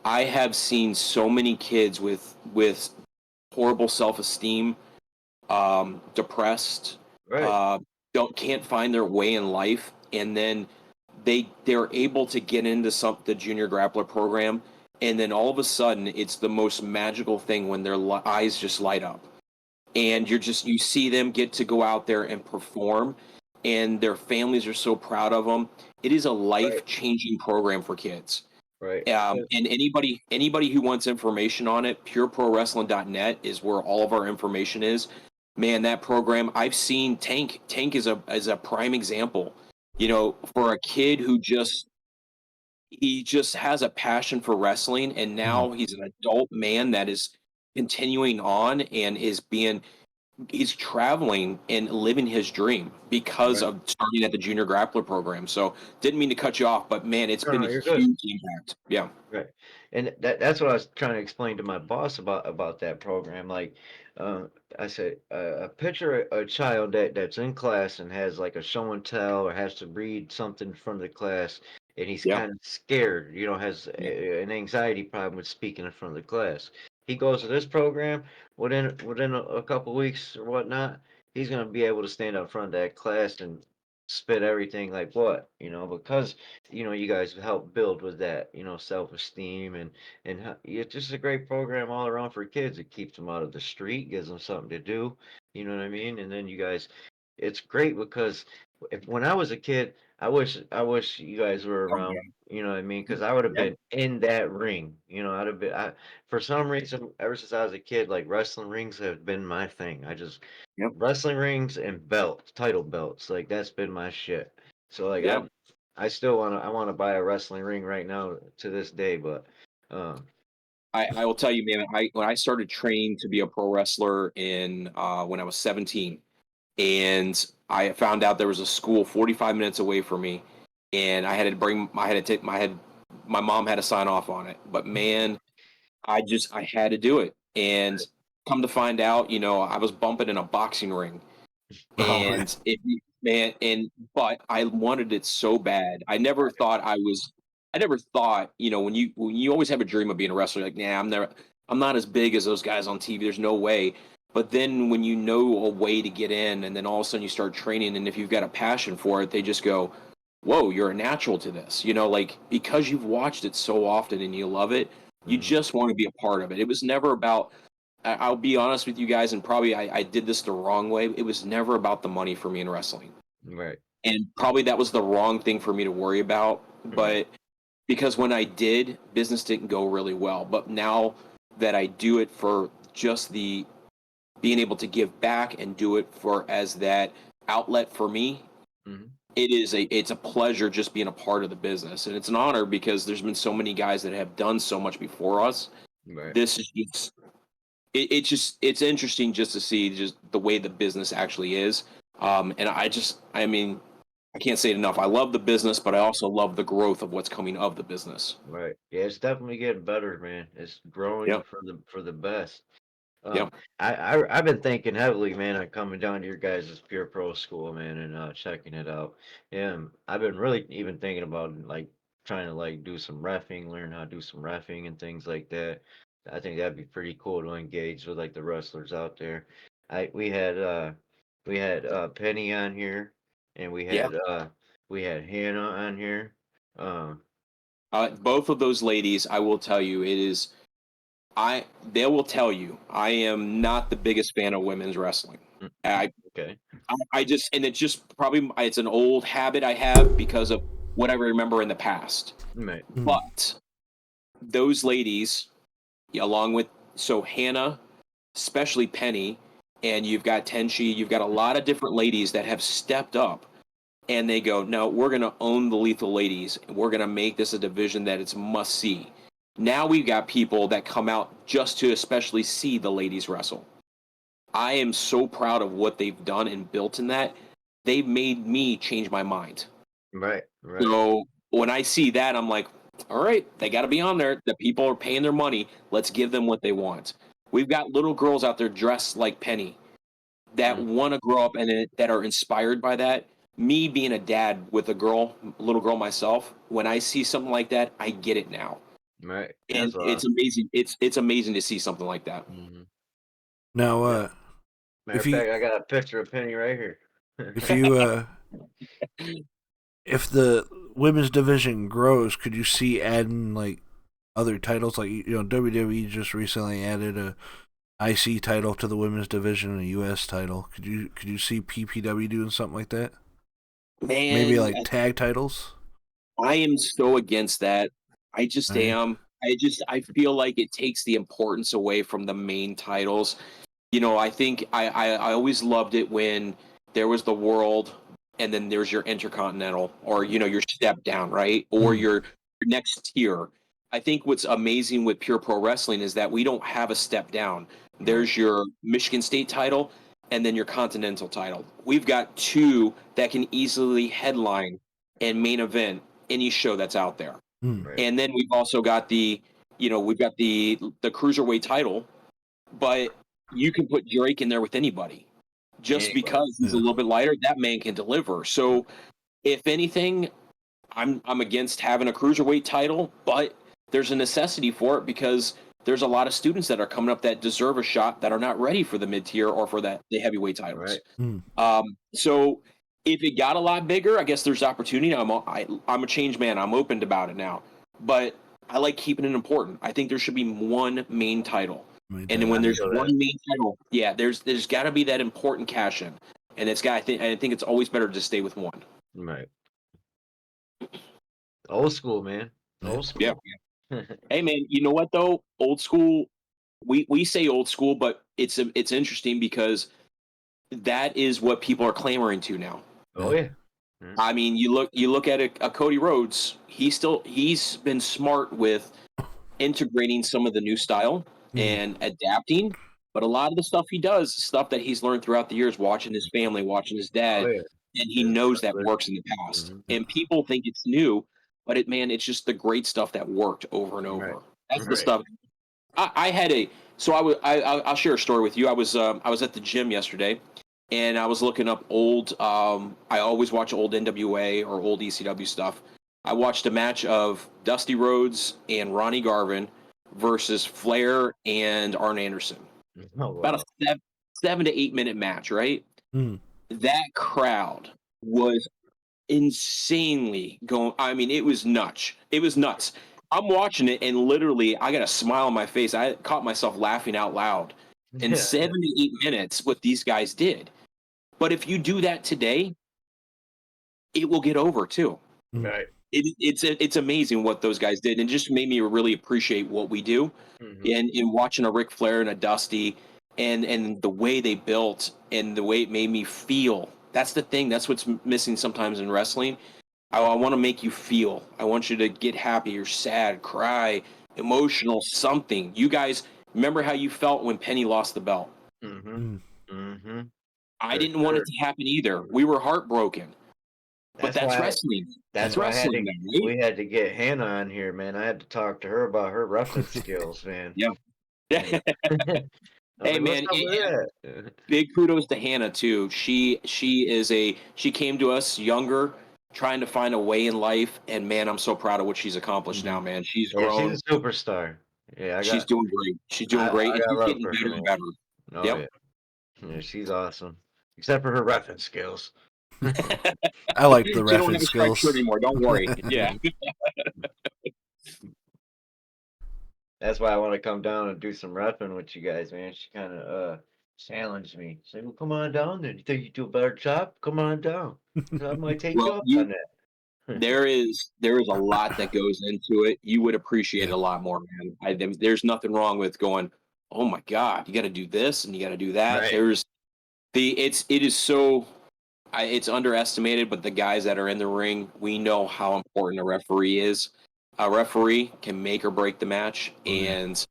I have seen so many kids with horrible self-esteem, depressed, Right, uh, can't find their way in life, and then they're able to get into the junior grappler program, and then all of a sudden it's the most magical thing when their eyes just light up, and you see them get to go out there and perform, and their families are so proud of them. It is a right, life changing program for kids. right. Yeah, And anybody who wants information on it, pureprowrestling.net is where all of our information is. Man, that program, I've seen Tank is a prime example. For a kid who he just has a passion for wrestling, and Mhm. now he's an adult man that is continuing on and he's traveling and living his dream because right. of starting at the junior grappler program. So didn't mean to cut you off, but man, it's No, been no, a you're good. huge impact. Yeah. Right. And that's what I was trying to explain to my boss about that program. Like, uh, I said, picture a child that's in class and has like a show and tell or has to read something from the class, and he's Yeah. kind of scared, has Yeah. an anxiety problem with speaking in front of the class. He goes to this program within a couple weeks or whatnot, he's gonna be able to stand up in front of that class and spit everything like what, because you guys help build with that, self-esteem and it's just a great program all around for kids. It keeps them out of the street, gives them something to do. You know what I mean? And then you guys, it's great because when I was a kid, I wish you guys were Oh, around. yeah. You know what I mean? Because I would have Yeah. been in that ring. I'd have been. For some reason, ever since I was a kid, like wrestling rings have been my thing. Yep. Wrestling rings and belts, title belts, like that's been my shit. So like Yep. I still I wanna buy a wrestling ring right now to this day, but um I will tell you, man, when I started training to be a pro wrestler when I was 17, and I found out there was a school 45 minutes away from me, and I had to take my mom had to sign off on it. But man, I had to do it. And come to find out, I was bumping in a boxing ring. Oh man. And but I wanted it so bad. I never thought, when you always have a dream of being a wrestler, like, nah, I'm not as big as those guys on TV. There's no way. But then when you know a way to get in, and then all of a sudden you start training, and if you've got a passion for it, they just go, whoa, you're a natural to this. Like, because you've watched it so often and you love it, you mhm, just want to be a part of it. It was never about, I'll be honest with you guys, and probably I did this the wrong way. It was never about the money for me in wrestling. right. And probably that was the wrong thing for me to worry about. Mhm, But because when I did, business didn't go really well. But now that I do it for just the being able to give back and do it for as that outlet for me, mhm, it's a pleasure just being a part of the business. And it's an honor because there's been so many guys that have done so much before us. right. This is just it's interesting just to see just the way the business actually is. And I mean, I can't say it enough. I love the business, but I also love the growth of what's coming of the business. Right. Yeah, it's definitely getting better, man. It's growing Yep. for the best. Um, Yep. I've been thinking heavily, man, on coming down to your guys' Pure Pro school, man, and checking it out. And I've been really even thinking about like trying to like do some refing, learn how to do some refing and things like that. I think that'd be pretty cool to engage with like the wrestlers out there. I we had Penny on here, and we Yeah. had We had Hannah on here. Both of those ladies, I will tell you, it is. They will tell you I am not the biggest fan of women's wrestling. Okay. I just, and it's just probably it's an old habit I have because of what I remember in the past. Right. But those ladies, along with Hannah, especially Penny, and you've got Tenchi, you've got a lot of different ladies that have stepped up, and they go, no, we're going to own the Lethal Ladies, and we're going to make this a division that it's must see. Now we've got people that come out just to especially see the ladies wrestle. I am so proud of what they've done and built in that. They've made me change my mind. Right. Right. So when I see that, I'm like, all right, they got to be on there. The people are paying their money. Let's give them what they want. We've got little girls out there dressed like Penny that want to grow up and that are inspired by that. Me being a dad with a little girl myself, when I see something like that, I get it now. Right. And it's amazing. It's amazing to see something like that. Now, matter of fact, I got a picture of Penny right here. if you if the women's division grows, could you see adding like other titles? Like, you know, WWE just recently added a IC title to the women's division and a US title. Could you see PPW doing something like that? Man, maybe like tag titles. I am so against that. I just am. I feel like it takes the importance away from the main titles. You know, I think I always loved it when there was the world and then there's your intercontinental or, you know, your step down, right? Or your next tier. I think what's amazing with Pure Pro Wrestling is that we don't have a step down. There's your Michigan State title and then your Continental title. We've got two that can easily headline and main event any show that's out there. Right. And then we've also got the Cruiserweight title, but you can put Drake in there with anybody. Just because he's a little bit lighter, that man can deliver. So if anything, I'm against having a Cruiserweight title, but there's a necessity for it because there's a lot of students that are coming up that deserve a shot that are not ready for the mid-tier or for the heavyweight titles. Right. So if it got a lot bigger, I guess there's opportunity. I'm a changed man. I'm open about it now. But I like keeping it important. I think there should be one main title. And when there's one main title, there's got to be that important cash in. And I think it's always better to stay with one. Right. Old school, man. Old school. Yeah. Hey, man, you know what though? Old school. We say old school, but it's interesting because that is what people are clamoring to now. Oh yeah. I mean, you look at a Cody Rhodes. He's been smart with integrating some of the new style and adapting. But a lot of the stuff he does is stuff that he's learned throughout the years, watching his family, watching his dad, and he knows that works in the past. And people think it's new, but it's just the great stuff that worked over and over. That's the stuff. I'll share a story with you. I was at the gym yesterday, and I was looking up old. I always watch old NWA or old ECW stuff. I watched a match of Dusty Rhodes and Ronnie Garvin versus Flair and Arn Anderson. Oh, wow. About a 7 to 8 minute match, right? That crowd was insanely going. I mean, it was nuts. It was nuts. I'm watching it, and literally, I got a smile on my face. I caught myself laughing out loud. In 7 to 8 minutes, what these guys did. But if you do that today, it will get over too. Right. It's amazing what those guys did, and it just made me really appreciate what we do. And in watching a Ric Flair and a Dusty, and the way they built, and the way it made me feel. That's the thing. That's what's missing sometimes in wrestling. I want to make you feel. I want you to get happy or sad, cry, emotional, something. You guys remember how you felt when Penny lost the belt? I didn't want it to happen either. We were heartbroken. But that's wrestling. That's wrestling. We had to get Hannah on here, man. I had to talk to her about her wrestling skills, man. Yeah. Hey, man. Big kudos to Hannah too. She came to us younger, trying to find a way in life, and man, I'm so proud of what she's accomplished now, man. She's grown. She's a superstar. Yeah, she's doing great. She's doing great. And she's getting better and better. Oh, yeah, she's awesome. Except for her wrestling skills. I like the So you don't reffing have a striped shirt skills. anymore. Don't worry. Yeah. That's why I want to come down and do some reffing with you guys, man. She kind of challenged me. Say, well, come on down then. You think you do a better job? Come on down. So I might take you Well, up on that. there is a lot that goes into it. You would appreciate it Yeah. a lot more, man. There's nothing wrong with going, oh my God, you got to do this and you got to do that. Right. It is so it's underestimated, but the guys that are in the ring, we know how important a referee is. A referee can make or break the match, Oh, yeah. and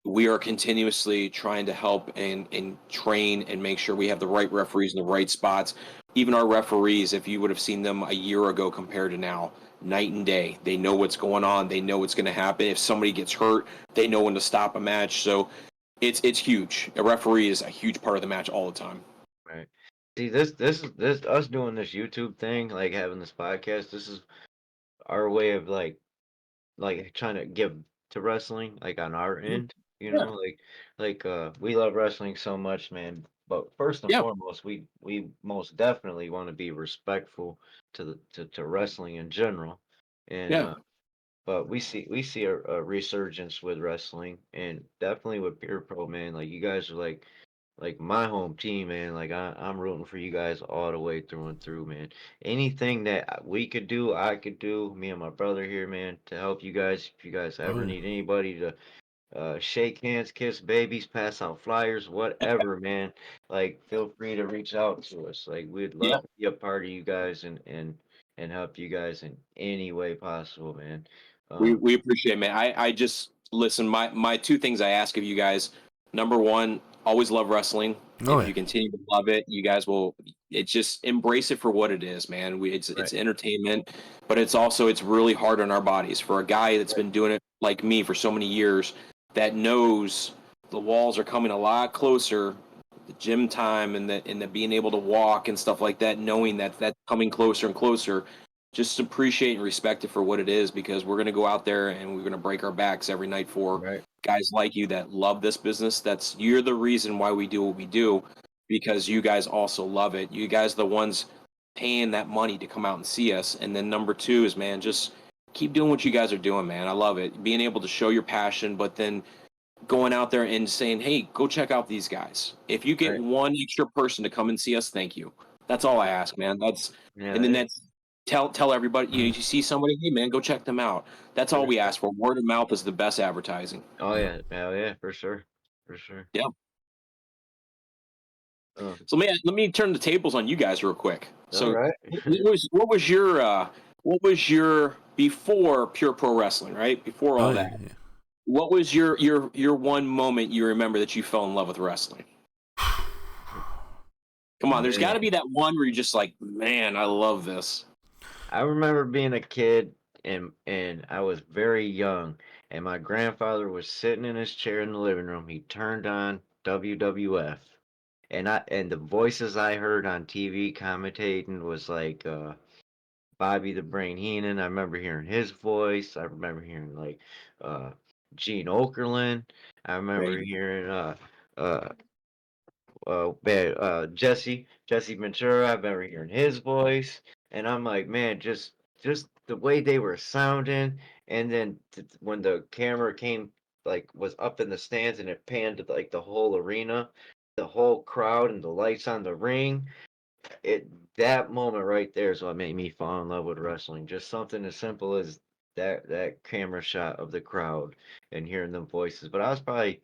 we are continuously trying to help and train and make sure we have the right referees in the right spots. Even our referees, if you would have seen them a year ago compared to now, night and day. They know what's going on. They know what's going to happen. If somebody gets hurt, they know when to stop a match. So it's huge. A referee is a huge part of the match all the time. Right. See, this us doing this YouTube thing, like having this podcast. This is our way of like trying to give to wrestling, like on our end. You Yeah, know, we love wrestling so much, man. But first and yeah, foremost, we most definitely want to be respectful to wrestling in general, and yeah. but we see a resurgence with wrestling, and definitely with Pure Pro, man. Like you guys are like my home team, man. Like I'm rooting for you guys all the way through and through, man. Anything that we could do, I could do, me and my brother here, man, to help you guys. If you guys Oh, ever yeah. need anybody to shake hands, kiss babies, pass out flyers, whatever, man. Like feel free to reach out to us. Like we'd Yeah. love to be a part of you guys and help you guys in any way possible, man. Um, We appreciate it, man. I just listen, my two things I ask of you guys. Number one, always love wrestling. Oh, If yeah. you continue to love it, you guys will it's just embrace it for what it is, man. It's right, entertainment, but it's really hard on our bodies. For a guy that's right, been doing it like me for so many years, that knows the walls are coming a lot closer, the gym time and the being able to walk and stuff like that, knowing that that's coming closer and closer, just appreciate and respect it for what it is, because we're going to go out there and we're going to break our backs every night for right, guys like you that love this business. You're the reason why we do what we do, because you guys also love it. You guys are the ones paying that money to come out and see us. And then number two is, man, just keep doing what you guys are doing, man. I love it. Being able to show your passion, but then going out there and saying, hey, go check out these guys. If you get right. one extra person to come and see us, thank you. That's all I ask, man. And Yeah, then yeah. that's tell everybody, Oh, yeah. you see somebody, hey man, go check them out. That's all For we sure. ask for. Word of mouth is the best advertising. Oh yeah, hell yeah, for sure, for sure. Yeah. Uh, So man, let me turn the tables on you guys real quick. all So right. what was your before Pure Pro Wrestling, right? Before Oh, all yeah. that. Yeah. What was your one moment you remember that you fell in love with wrestling? Come on, there's got to Man, be that one where you're just like, man, I love this. I remember being a kid and I was very young, and my grandfather was sitting in his chair in the living room. He turned on WWF, and the voices I heard on TV commentating was like Bobby the Brain Heenan. I remember hearing his voice. I remember hearing like uh Gene Okerlund. I remember Right. hearing uh Jesse Ventura. I remember hearing his voice, and I'm like, man, just the way they were sounding, and then when the camera came, like, was up in the stands and it panned to like the whole arena, the whole crowd, and the lights on the ring. It That moment right there is what made me fall in love with wrestling. Just something as simple as that camera shot of the crowd and hearing them voices. But I was probably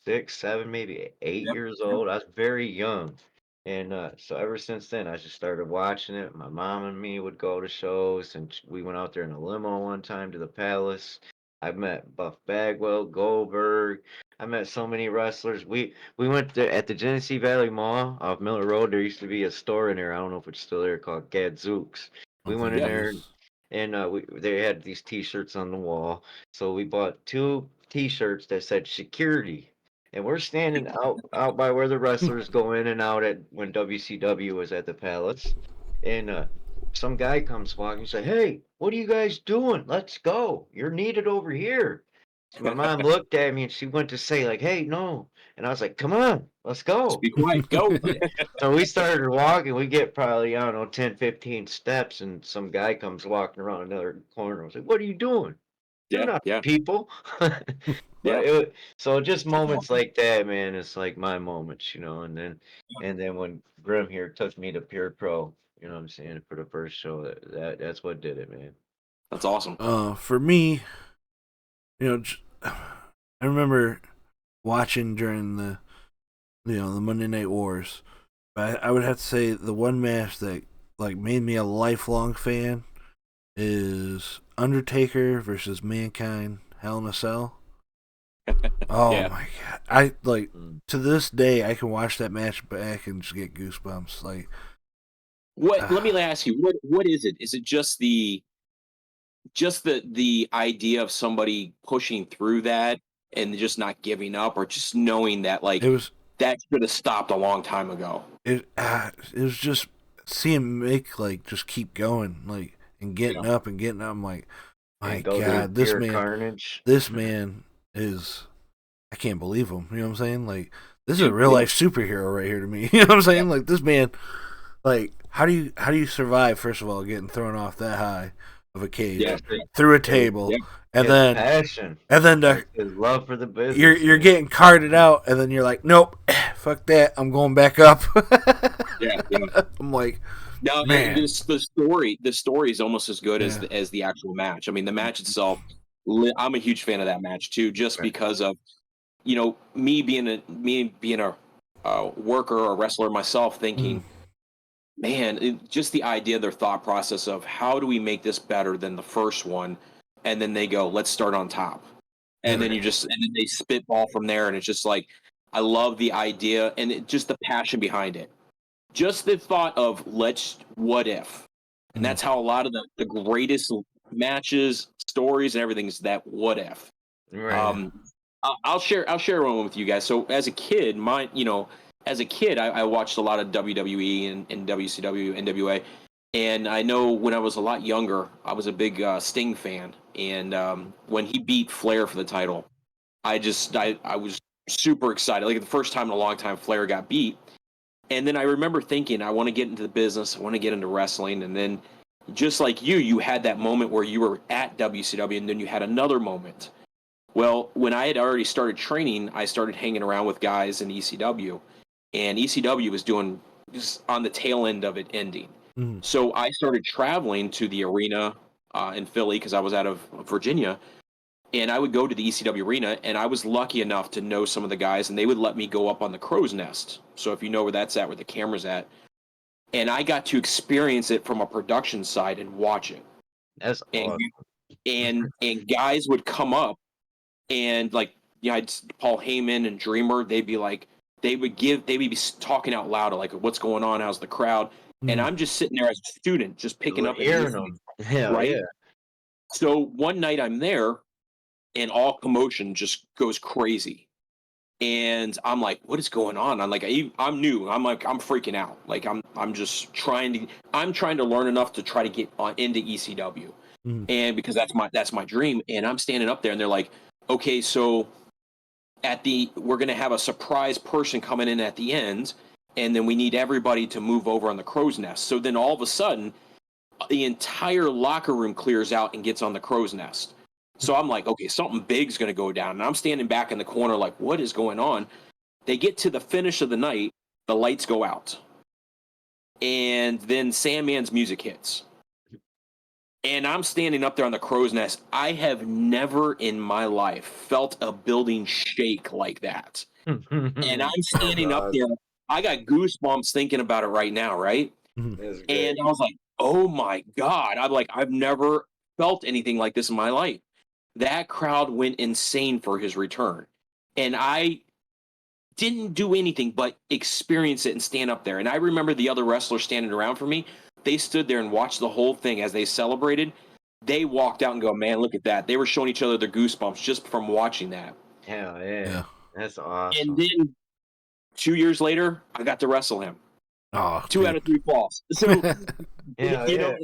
6, 7, maybe 8 Yep. years Yep. old. I was very young. And so ever since then, I just started watching it. My mom and me would go to shows, and we went out there in a limo one time to the Palace. I met Buff Bagwell, Goldberg. I met so many wrestlers. We went there at the Genesee Valley Mall off Miller Road. There used to be a store in there. I don't know if it's still there, called Gadzooks. I We don't went think in it Yeah. there, is. and they had these T-shirts on the wall. So we bought 2 T-shirts that said security, and we're standing out by where the wrestlers go in and out at when WCW was at the Palace, and some guy comes walking and say, "Hey, what are you guys doing? Let's go. You're needed over here." My mom looked at me and she went to say like, "Hey, no," and I was like, "Come on, let's Just go." be quiet. Go. So we started walking. We get probably, I don't know, 10, 15 steps, and some guy comes walking around another corner. I was like, "What are you doing? You're Yeah, not yeah, people." yeah. But so just moments like that, man, it's like my moments, and then when Grim here took me to Pure Pro, you know what I'm saying, for the first show, that's what did it, man. That's awesome. For me, I remember watching during the Monday Night Wars. But I would have to say the one match that like made me a lifelong fan is Undertaker versus Mankind, Hell in a Cell. Oh Yeah. my god! I like Mm. to this day I can watch that match back and just get goosebumps. Like, What? Let me ask you. What is it? Is it just the idea of somebody pushing through that and just not giving up, or just knowing that like it was that should have stopped a long time ago? it was just seeing Mick like just keep going like and getting Yeah. up and getting up. I'm like, my And go through god, this pure man, carnage. this man is. I can't believe him. You know what I'm saying? Like, this is a Yeah, real yeah. life superhero right here to me. You know what I'm saying? Like, this man, like, how do you survive? First of all, getting thrown off that high of a cage Yeah. through a table, Yeah. and His then passion, the, his love for the business. you're man. getting carted out, and then you're like, nope, fuck that, I'm going back up. Yeah. I'm like, No, man. the story is almost as good Yeah. as the actual match. I mean, the match itself. I'm a huge fan of that match too, just Right. because of me being a worker or wrestler myself, thinking, man, just the idea, their thought process of how do we make this better than the first one, and then they go, let's start on top, and Yeah. then and then they spitball from there, and it's just like, I love the idea and just the passion behind it, just the thought of what if, and that's how a lot of the greatest matches, stories, and everything is that what if. Right. I'll share one with you guys. So as a kid, I watched a lot of WWE and WCW, NWA, and I know when I was a lot younger, I was a big Sting fan, and when he beat Flair for the title, I was super excited. Like the first time in a long time, Flair got beat, and then I remember thinking, I want to get into the business, I want to get into wrestling, and then just like you had that moment where you were at WCW, and then you had another moment. Well, when I had already started training, I started hanging around with guys in ECW, and ECW was doing just on the tail end of it ending. Mhm. So I started traveling to the arena in Philly because I was out of Virginia, and I would go to the ECW arena, and I was lucky enough to know some of the guys, and they would let me go up on the crow's nest. So if you know where that's at, where the camera's at, and I got to experience it from a production side and watch it. That's And awesome. and guys would come up and like I'd Paul Heyman and Dreamer, they would be talking out loud like what's going on, how's the crowd, and Mhm. I'm just sitting there as a student just picking up Hearing anything, them. Hell right? yeah. So one night I'm there and all commotion just goes crazy, and I'm like, what is going on? I'm new, I'm freaking out, like I'm just trying to learn enough to try to get on into ECW, Mhm. and because that's my dream, and I'm standing up there and they're like, okay, so we're going to have a surprise person coming in at the end, and then we need everybody to move over on the crow's nest. So then all of a sudden the entire locker room clears out and gets on the crow's nest. So I'm like, okay, something big's going to go down, and I'm standing back in the corner like, what is going on? They get to the finish of the night, the lights go out, and then Sandman's music hits, and I'm standing up there on the crow's nest. I have never in my life felt a building shake like that. And I'm standing up there. I got goosebumps thinking about it right now, right? Mhm. That's good. And I was like, oh my God. I've never felt anything like this in my life. That crowd went insane for his return. And I didn't do anything but experience it and stand up there. And I remember the other wrestlers standing around for me. They stood there and watched the whole thing as they celebrated. They walked out and go, man, look at that. They were showing each other their goosebumps just from watching that. Hell yeah. Yeah. That's And awesome. then 2 years later, I got to wrestle him. Oh, 2 out of 3 falls. So, Yeah, you know,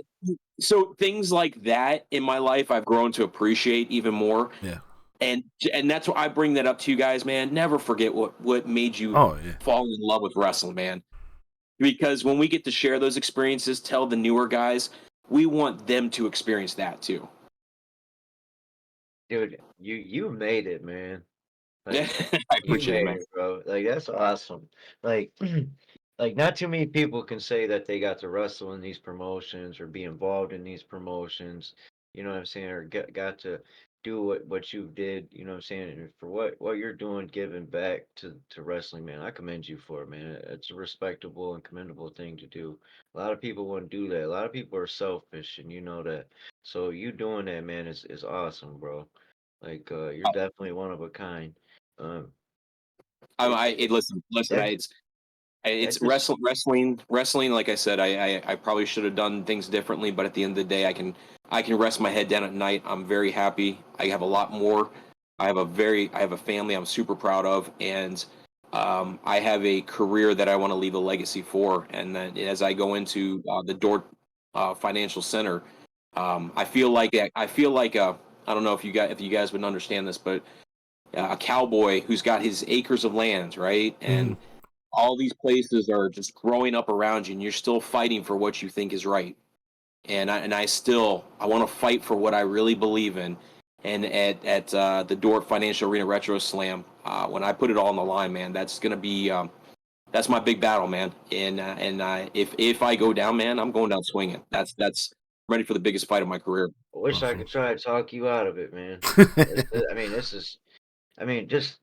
so things like that in my life, I've grown to appreciate even more. Yeah. And that's why I bring that up to you guys, man. Never forget what made you Oh yeah. fall in love with wrestling, man. Because when we get to share those experiences, tell the newer guys, we want them to experience that too. Dude, you made it, man. Like I you appreciate it, made man. it, bro. Like that's awesome. Like like not too many people can say that they got to wrestle in these promotions or be involved in these promotions. You know what I'm saying? Or got to do what you did. You know what I'm saying? And for what you're doing, giving back to wrestling, man. I commend you for it, man. It's a respectable and commendable thing to do. A lot of people wouldn't do that. A lot of people are selfish, and you know that. So you doing that, man, is awesome, bro. Like you're definitely one of a kind. Um, it, it Listen. that It's that just wrestling. Like I said, I probably should have done things differently, but at the end of the day, I can rest my head down at night. I'm very happy. I have a lot more. I have a family I'm super proud of, and I have a career that I want to leave a legacy for. And then as I go into the Dort Financial Center, I feel like I don't know if you guys would understand this, but a cowboy who's got his acres of land, right, and all these places are just growing up around you, and you're still fighting for what you think is right. And I want to fight for what I really believe in. And at the Dort Financial Arena Retro Slam, when I put it all on the line, man, that's gonna be that's my big battle, man. And if I go down, man, I'm going down swinging. That's ready for the biggest fight of my career. I wish I Awesome. could try to talk you out of it, man. I mean, this is, I mean, just,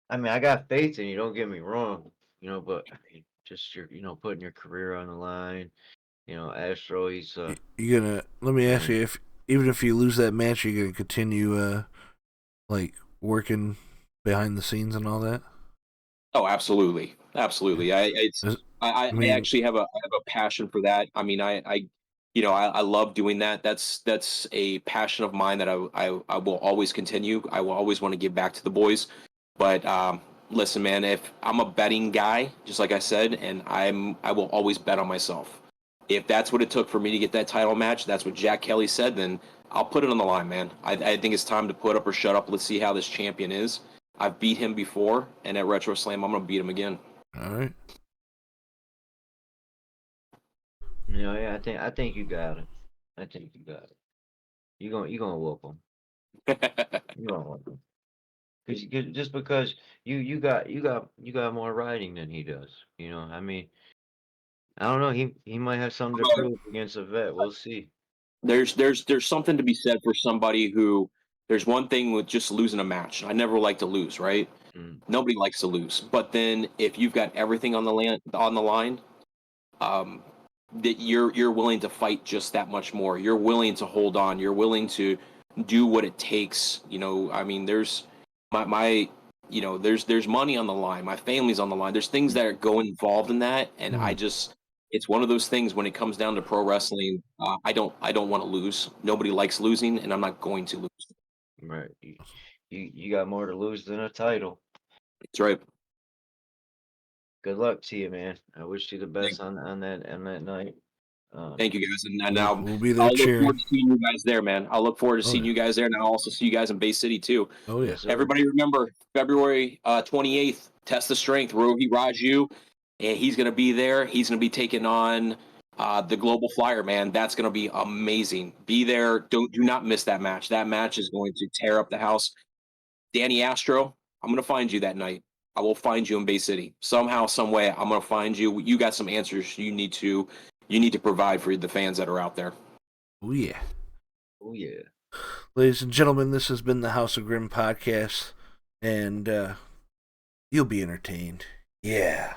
I mean, I got faith in you. Don't get me wrong, but I mean, just putting your career on the line. Astro, he's You gonna let me ask man. you if even if you lose that match, you're gonna continue like working behind the scenes and all that. Oh, absolutely, absolutely. I mean, actually have a passion for that. I mean, I love doing that. That's a passion of mine that I will always continue. I will always want to give back to the boys. But listen, man, if I'm a betting guy, just like I said, and I will always bet on myself. If that's what it took for me to get that title match, that's what Jack Kelly said, then I'll put it on the line, man. I think it's time to put up or shut up. Let's see how this champion is. I've beat him before, and at Retro Slam, I'm gonna beat him again. all right. Yeah, I think you got it. I think you got it. You gonna whoop him. You gonna whoop him. Just because you got more writing than he does. I mean, I don't know. He might have something to prove against a vet. We'll see. There's something to be said for somebody who there's one thing with just losing a match. I never like to lose, right? Mm, Nobody likes to lose. But then if you've got everything on the line, um, that you're willing to fight just that much more. You're willing to hold on. You're willing to do what it takes. I mean, there's my there's money on the line. My family's on the line. There's things that go involved in that, and Mm. it's one of those things when it comes down to pro wrestling. I don't want to lose. Nobody likes losing, and I'm not going to lose. right. You got more to lose than a title. That's right. Good luck to you, man. I wish you the Thank, best on that night. Um, thank you guys, and We'll, now we'll be there I'll look cheering. forward to seeing you guys there, man. I'll look forward to Oh seeing yeah. you guys there, and I'll also see you guys in Bay City too. Oh yeah. yes, sir. Everybody remember February 28th, Test the Strength, Rohi Raju, and he's going to be there. He's going to be taking on the Global Flyer, man. That's going to be amazing. Be there. Do not miss that match. That match is going to tear up the house. Danny Astro, I'm going to find you that night. I will find you in Bay City. Somehow, some way, I'm going to find you. You got some answers you need to provide for the fans that are out there. Oh yeah. Oh yeah. Ladies and gentlemen, this has been the House of Grim podcast, and you'll be entertained. Yeah.